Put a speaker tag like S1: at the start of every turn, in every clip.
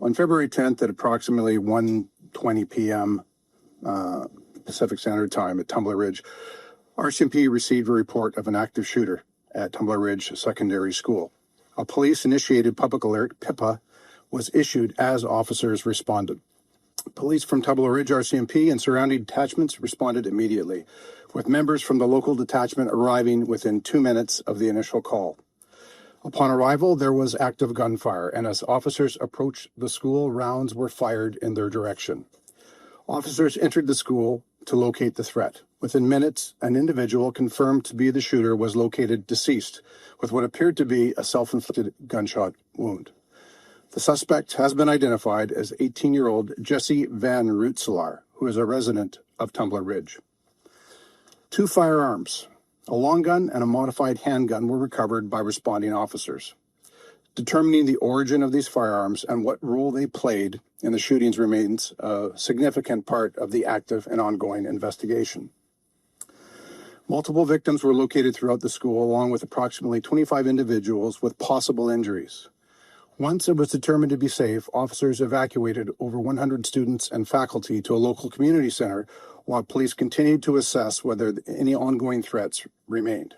S1: On February 10th at approximately 1:20 p.m. Pacific Standard Time at Tumbler Ridge, RCMP received a report of an active shooter at Tumbler Ridge Secondary School. A police-initiated public alert, PIPA, was issued as officers responded. Police from Tumbler Ridge RCMP and surrounding detachments responded immediately, with members from the local detachment arriving within 2 minutes of the initial call. Upon arrival, there was active gunfire, and as officers approached the school, rounds were fired in their direction. Officers entered the school to locate the threat. Within minutes, an individual confirmed to be the shooter was located deceased, with what appeared to be a self-inflicted gunshot wound. The suspect has been identified as 18-year-old Jesse Van Rootselaar, who is a resident of Tumbler Ridge. 2 firearms, a long gun and a modified handgun, were recovered by responding officers. Determining the origin of these firearms and what role they played in the shootings remains a significant part of the active and ongoing investigation. Multiple victims were located throughout the school, along with approximately 25 individuals with possible injuries. Once it was determined to be safe, officers evacuated over 100 students and faculty to a local community center, while police continued to assess whether any ongoing threats remained.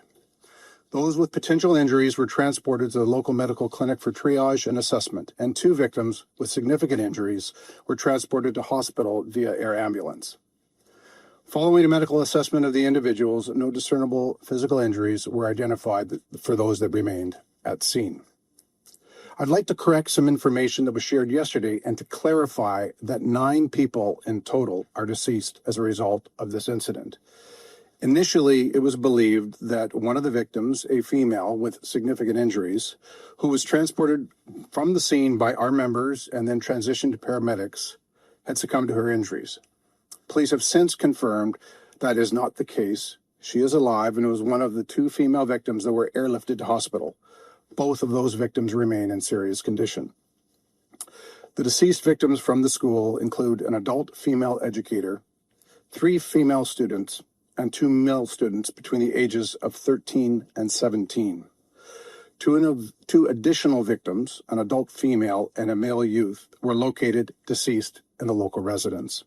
S1: Those with potential injuries were transported to the local medical clinic for triage and assessment, and 2 victims with significant injuries were transported to hospital via air ambulance. Following a medical assessment of the individuals, no discernible physical injuries were identified for those that remained at scene. I'd like to correct some information that was shared yesterday and to clarify that 9 people in total are deceased as a result of this incident. Initially, it was believed that one of the victims, a female with significant injuries, who was transported from the scene by our members and then transitioned to paramedics, had succumbed to her injuries. Police have since confirmed that is not the case. She is alive and was one of the 2 female victims that were airlifted to hospital. Both of those victims remain in serious condition. The deceased victims from the school include an adult female educator, 3 female students, and 2 male students between the ages of 13 and 17. 2 additional victims, an adult female and a male youth, were located deceased in the local residence.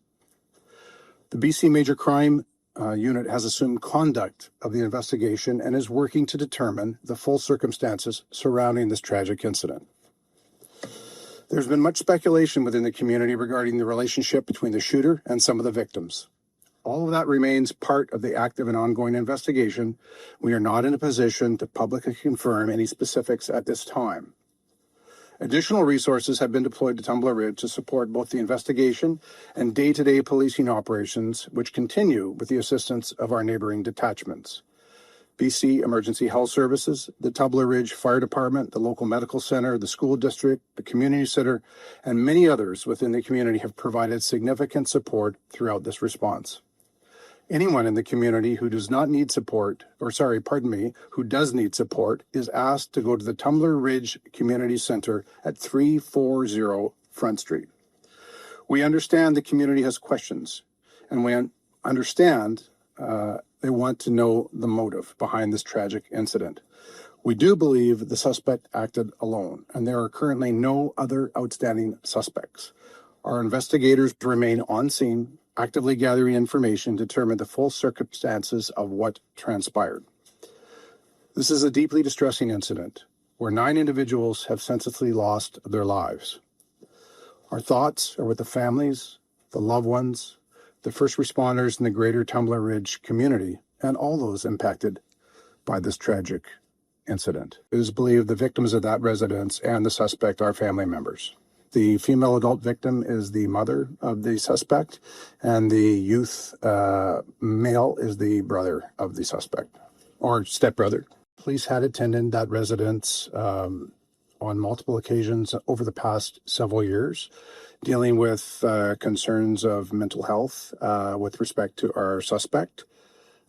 S1: The BC Major Crime Unit has assumed conduct of the investigation and is working to determine the full circumstances surrounding this tragic incident. There's been much speculation within the community regarding the relationship between the shooter and some of the victims. All of that remains part of the active and ongoing investigation. We are not in a position to publicly confirm any specifics at this time. Additional resources have been deployed to Tumbler Ridge to support both the investigation and day-to-day policing operations, which continue with the assistance of our neighboring detachments. BC Emergency Health Services, the Tumbler Ridge Fire Department, the local medical center, the school district, the community center, and many others within the community have provided significant support throughout this response. Anyone in the community who does not need support, who does need support, is asked to go to the Tumbler Ridge Community Center at 340 Front Street. We understand the community has questions, and we understand they want to know the motive behind this tragic incident. We do believe the suspect acted alone, and there are currently no other outstanding suspects. Our investigators remain on scene, actively gathering information to determine the full circumstances of what transpired. This is a deeply distressing incident where 9 individuals have senselessly lost their lives. Our thoughts are with the families, the loved ones, the first responders in the greater Tumbler Ridge community, and all those impacted by this tragic incident. It is believed the victims of that residence and the suspect are family members. The female adult victim is the mother of the suspect, and the youth male is the brother of the suspect, or stepbrother. Police had attended that residence on multiple occasions over the past several years, dealing with concerns of mental health with respect to our suspect.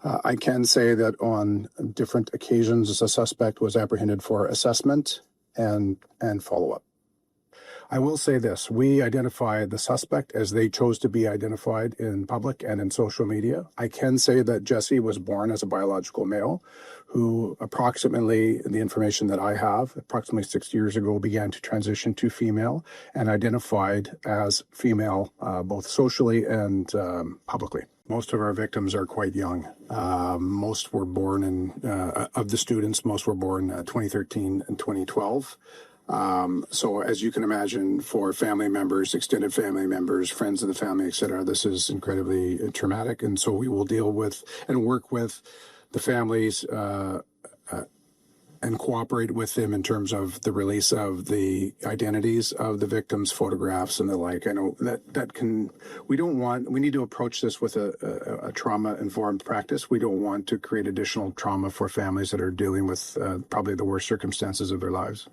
S1: I can say that on different occasions, the suspect was apprehended for assessment and follow-up. I will say this. We identified the suspect as they chose to be identified in public and in social media. I can say that Jesse was born as a biological male who approximately, the information that I have, approximately 6 years ago began to transition to female and identified as female both socially and publicly. Most of our victims are quite young. Most were born of the students, most were born 2013 and 2012. So as you can imagine, for family members, extended family members, friends of the family, et cetera, this is incredibly traumatic. And so we will deal with and work with the families and cooperate with them in terms of the release of the identities of the victims, photographs, and the like. I know we need to approach this with a trauma-informed practice. We don't want to create additional trauma for families that are dealing with probably the worst circumstances of their lives.